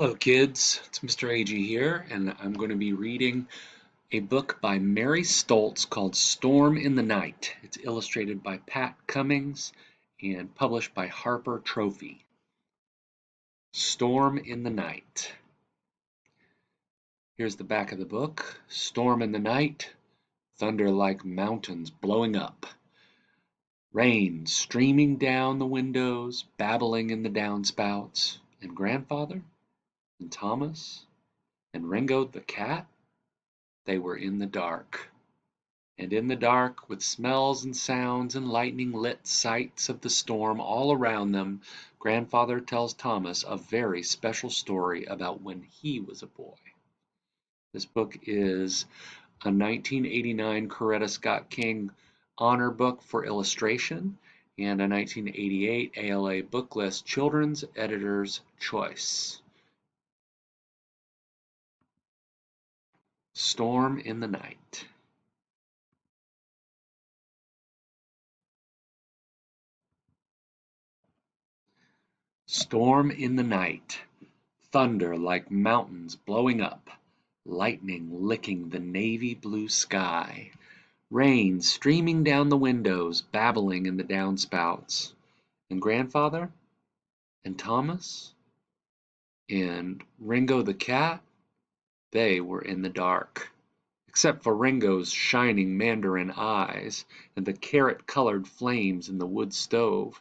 Hello kids, it's Mr. Ag here, and I'm going to be reading a book by Mary Stoltz called Storm in the Night. It's illustrated by Pat Cummings and published by Harper Trophy. Storm in the Night. Here's the back of the book. Storm in the night, thunder like mountains blowing up. Rain streaming down the windows, babbling in the downspouts. And Grandfather? And Thomas? And Ringo the cat? They were in the dark. And in the dark, with smells and sounds and lightning-lit sights of the storm all around them, Grandfather tells Thomas a very special story about when he was a boy. This book is a 1989 Coretta Scott King Honor Book for Illustration and a 1988 ALA Booklist Children's Editor's Choice. Storm in the Night. Storm in the night, thunder like mountains blowing up, lightning licking the navy blue sky, rain streaming down the windows, babbling in the downspouts. And Grandfather? And Thomas? And Ringo the cat? They were in the dark. Except for Ringo's shining mandarin eyes and the carrot-colored flames in the wood stove,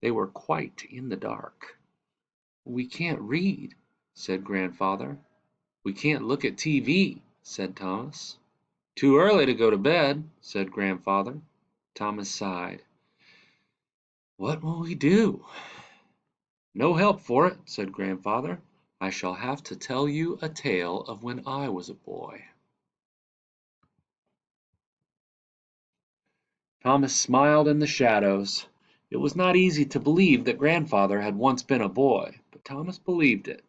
they were quite in the dark. "We can't read," said Grandfather. "We can't look at TV," said Thomas. "Too early to go to bed," said Grandfather. Thomas sighed. "What will we do?" "No help for it," said Grandfather. "I shall have to tell you a tale of when I was a boy." Thomas smiled in the shadows. It was not easy to believe that Grandfather had once been a boy, but Thomas believed it.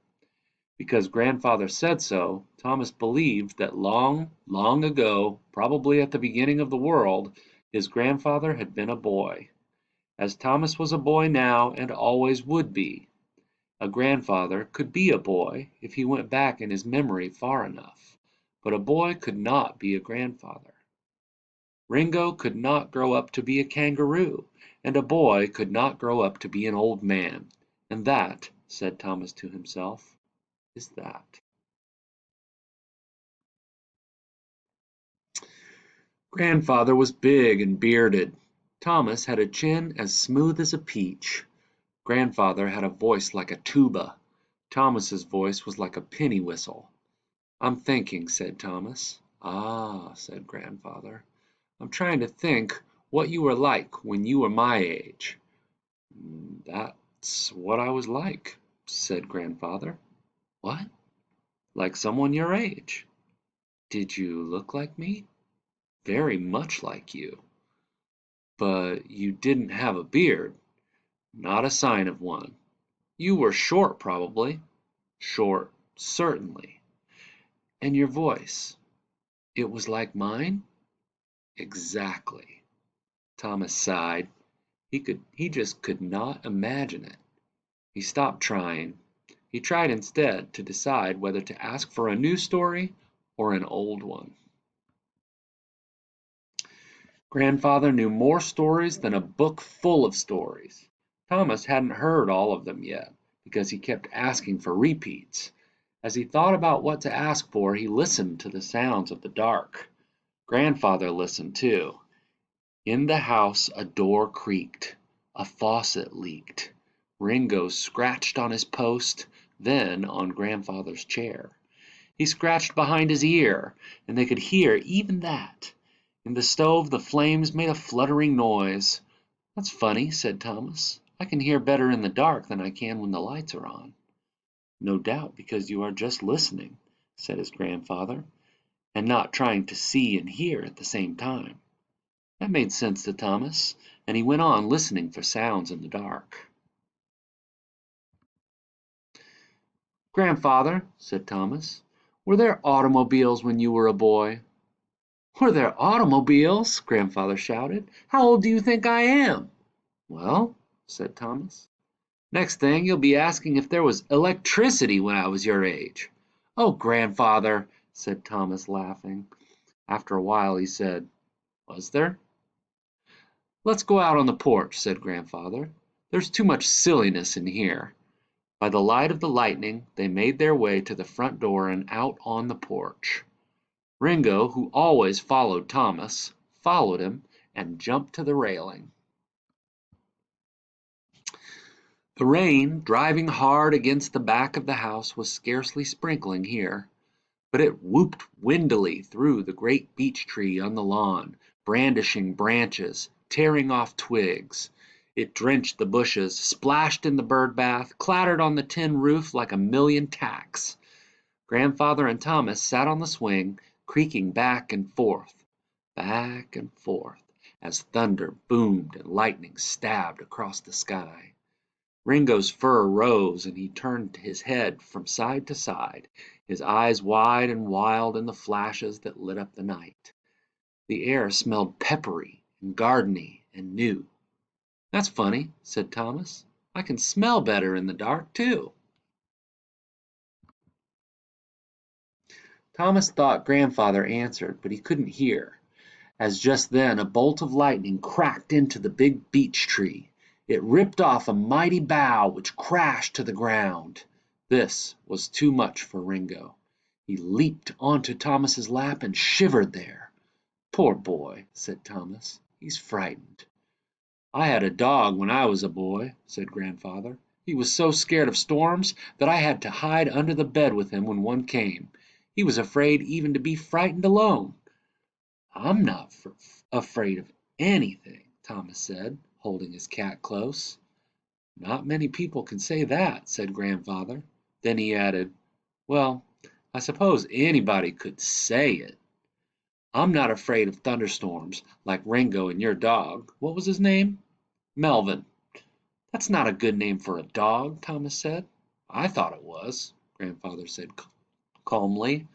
Because Grandfather said so, Thomas believed that long, long ago, probably at the beginning of the world, his grandfather had been a boy. As Thomas was a boy now and always would be. A grandfather could be a boy if he went back in his memory far enough, but a boy could not be a grandfather. Ringo could not grow up to be a kangaroo, and a boy could not grow up to be an old man. And that, said Thomas to himself, is that. Grandfather was big and bearded. Thomas had a chin as smooth as a peach. Grandfather had a voice like a tuba. Thomas's voice was like a penny whistle. "I'm thinking," said Thomas. "Ah," said Grandfather. "I'm trying to think what you were like when you were my age." "That's what I was like," said Grandfather. "What?" "Like someone your age." "Did you look like me?" "Very much like you." "But you didn't have a beard." "Not a sign of one." "You were short, probably." "Short, certainly." "And your voice, it was like mine?" "Exactly." Thomas sighed. He just could not imagine it. He stopped trying. He tried instead to decide whether to ask for a new story or an old one. Grandfather knew more stories than a book full of stories. Thomas hadn't heard all of them yet, because he kept asking for repeats. As he thought about what to ask for, he listened to the sounds of the dark. Grandfather listened too. In the house a door creaked. A faucet leaked. Ringo scratched on his post, then on Grandfather's chair. He scratched behind his ear, and they could hear even that. In the stove the flames made a fluttering noise. "That's funny," said Thomas. "I can hear better in the dark than I can when the lights are on." "No doubt because you are just listening," said his grandfather, "and not trying to see and hear at the same time." That made sense to Thomas, and he went on listening for sounds in the dark. "Grandfather," said Thomas, "were there automobiles when you were a boy?" "Were there automobiles?" Grandfather shouted. "How old do you think I am?" "Well," said Thomas, Next thing you'll be asking if there was electricity when I was your age." "Oh, grandfather," said Thomas, laughing. After a while he said, "Was there?" "Let's go out on the porch," said grandfather. "There's too much silliness in here." By the light of the lightning they made their way to the front door and out on the porch. Ringo, who always followed Thomas, followed him and jumped to the railing. The rain, driving hard against the back of the house, was scarcely sprinkling here, but it whooped windily through the great beech tree on the lawn, brandishing branches, tearing off twigs. It drenched the bushes, splashed in the bird bath, clattered on the tin roof like a million tacks. Grandfather and Thomas sat on the swing, creaking back and forth, as thunder boomed and lightning stabbed across the sky. Ringo's fur rose and he turned his head from side to side, his eyes wide and wild in the flashes that lit up the night. The air smelled peppery and gardeny and new. "That's funny," said Thomas. "I can smell better in the dark, too." Thomas thought Grandfather answered, but he couldn't hear, as just then a bolt of lightning cracked into the big beech tree. It ripped off a mighty bough which crashed to the ground. This was too much for Ringo. He leaped onto Thomas's lap and shivered there. "Poor boy," said Thomas. "He's frightened." "I had a dog when I was a boy," said Grandfather. "He was so scared of storms that I had to hide under the bed with him when one came. He was afraid even to be frightened alone." "I'm not afraid of anything," Thomas said, holding his cat close. "Not many people can say that," said Grandfather. Then he added, "Well, I suppose anybody could say it. I'm not afraid of thunderstorms like Ringo and your dog. What was his name?" "Melvin." "That's not a good name for a dog," Thomas said. "I thought it was," Grandfather said calmly.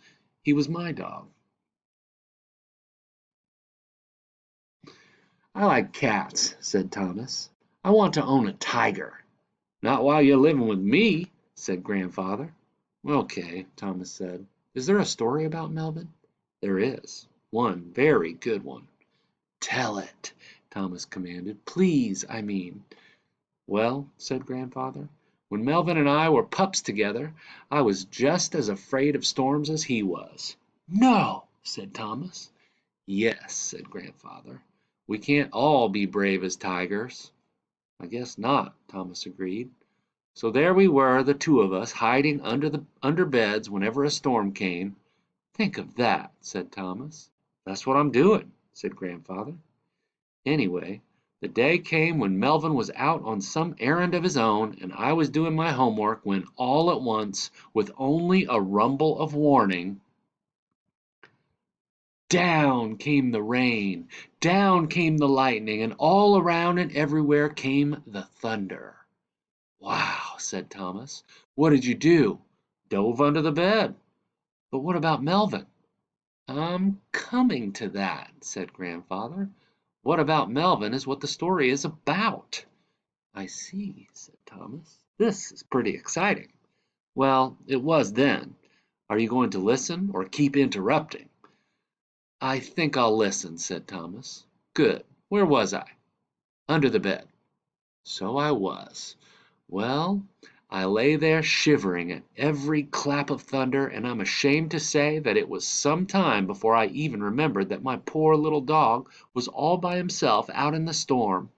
"He was my dog." "I like cats," said Thomas. "I want to own a tiger." "Not while you're living with me," said Grandfather. "Okay," Thomas said. "Is there a story about Melvin?" "There is. One very good one." "Tell it," Thomas commanded. "Please, I mean." "Well," said Grandfather, "when Melvin and I were pups together, I was just as afraid of storms as he was." "No!" said Thomas. "Yes," said Grandfather. "We can't all be brave as tigers." "I guess not," Thomas agreed. "So there we were, the two of us, hiding under beds whenever a storm came." "Think of that," said Thomas. "That's what I'm doing," said Grandfather. Anyway, the day came when Melvin was out on some errand of his own, and I was doing my homework when all at once, with only a rumble of warning, down came the rain, down came the lightning, and all around and everywhere came the thunder. "Wow," said Thomas. "What did you do?" "Dove under the bed." "But what about Melvin?" "I'm coming to that," said Grandfather. "What about Melvin is what the story is about." "I see," said Thomas. "This is pretty exciting." "Well, it was then. Are you going to listen or keep interrupting?" "I think I'll listen," said Thomas. "Good. Where was I?" "Under the bed." "So I was. Well, I lay there shivering at every clap of thunder, and I'm ashamed to say that it was some time before I even remembered that my poor little dog was all by himself out in the storm."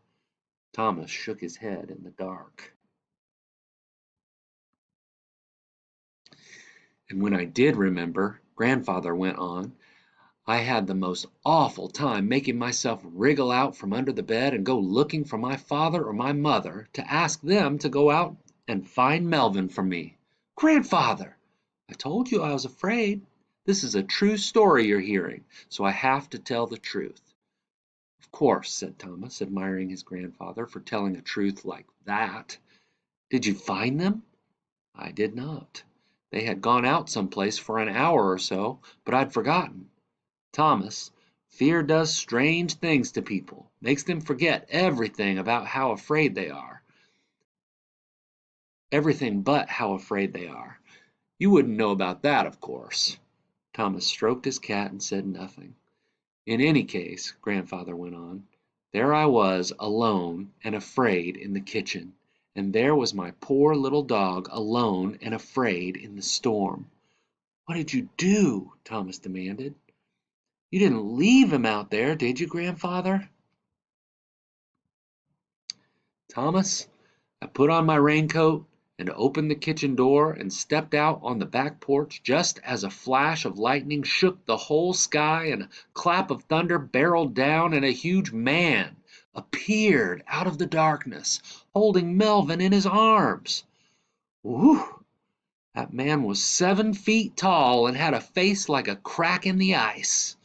Thomas shook his head in the dark. "And when I did remember," Grandfather went on, "I had the most awful time making myself wriggle out from under the bed and go looking for my father or my mother to ask them to go out and find Melvin for me." "Grandfather!" "I told you I was afraid. This is a true story you're hearing, so I have to tell the truth." "Of course," said Thomas, admiring his grandfather for telling a truth like that. "Did you find them?" "I did not. They had gone out someplace for an hour or so, but I'd forgotten. Thomas, fear does strange things to people, makes them forget everything about how afraid they are. Everything but how afraid they are. You wouldn't know about that, of course." Thomas stroked his cat and said nothing. "In any case," Grandfather went on, "there I was alone and afraid in the kitchen, and there was my poor little dog alone and afraid in the storm." "What did you do?" Thomas demanded. "You didn't leave him out there, did you, Grandfather?" "Thomas, I put on my raincoat and opened the kitchen door and stepped out on the back porch just as a flash of lightning shook the whole sky and a clap of thunder barreled down and a huge man appeared out of the darkness, holding Melvin in his arms. Whew! That man was 7 feet tall and had a face like a crack in the ice.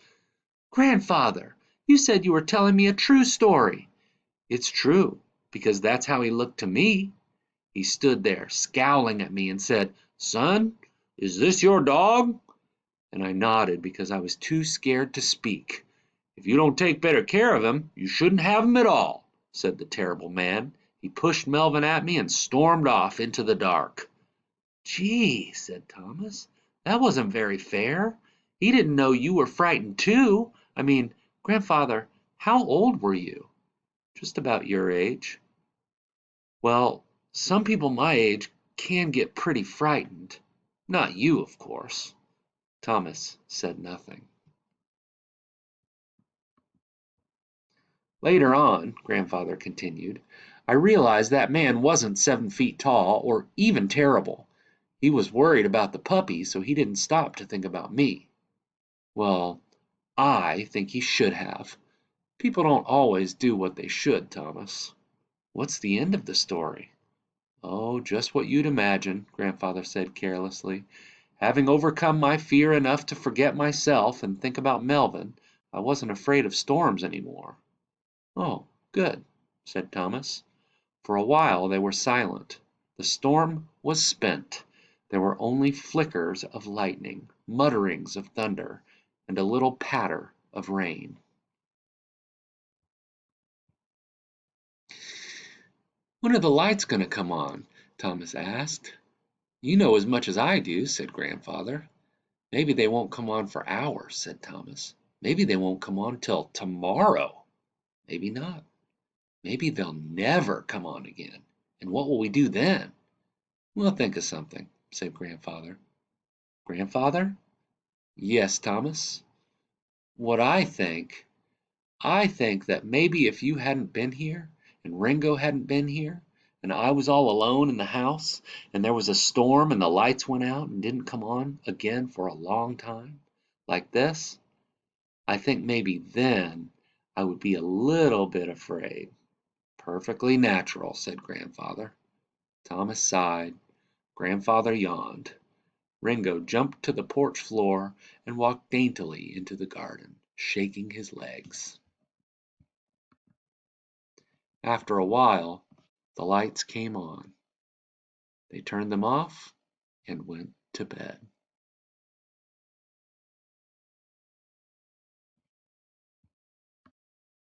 Grandfather, you said you were telling me a true story." "It's true, because that's how he looked to me. He stood there, scowling at me, and said, 'Son, is this your dog?' And I nodded because I was too scared to speak. 'If you don't take better care of him, you shouldn't have him at all,' said the terrible man. He pushed Melvin at me and stormed off into the dark." "Gee," said Thomas, "that wasn't very fair. He didn't know you were frightened too. I mean, Grandfather, how old were you?" "Just about your age." "Well, some people my age can get pretty frightened. Not you, of course." Thomas said nothing. "Later on," Grandfather continued, "I realized that man wasn't 7 feet tall or even terrible. He was worried about the puppy, so he didn't stop to think about me. Well, I think he should have. People don't always do what they should, Thomas." "What's the end of the story?" "Oh, just what you'd imagine," Grandfather said carelessly. "Having overcome my fear enough to forget myself and think about Melvin, I wasn't afraid of storms any more." "Oh, good," said Thomas. For a while they were silent. The storm was spent. There were only flickers of lightning, mutterings of thunder, and a little patter of rain. "When are the lights going to come on?" Thomas asked. "You know as much as I do," said Grandfather. "Maybe they won't come on for hours," said Thomas. "Maybe they won't come on till tomorrow. Maybe not. Maybe they'll never come on again. And what will we do then?" "We'll think of something," said Grandfather. "Grandfather?" "Yes, Thomas." "What I think that maybe if you hadn't been here, and Ringo hadn't been here, and I was all alone in the house, and there was a storm and the lights went out and didn't come on again for a long time, like this, I think maybe then I would be a little bit afraid." "Perfectly natural," said Grandfather. Thomas sighed. Grandfather yawned. Ringo jumped to the porch floor and walked daintily into the garden, shaking his legs. After a while, the lights came on. They turned them off and went to bed.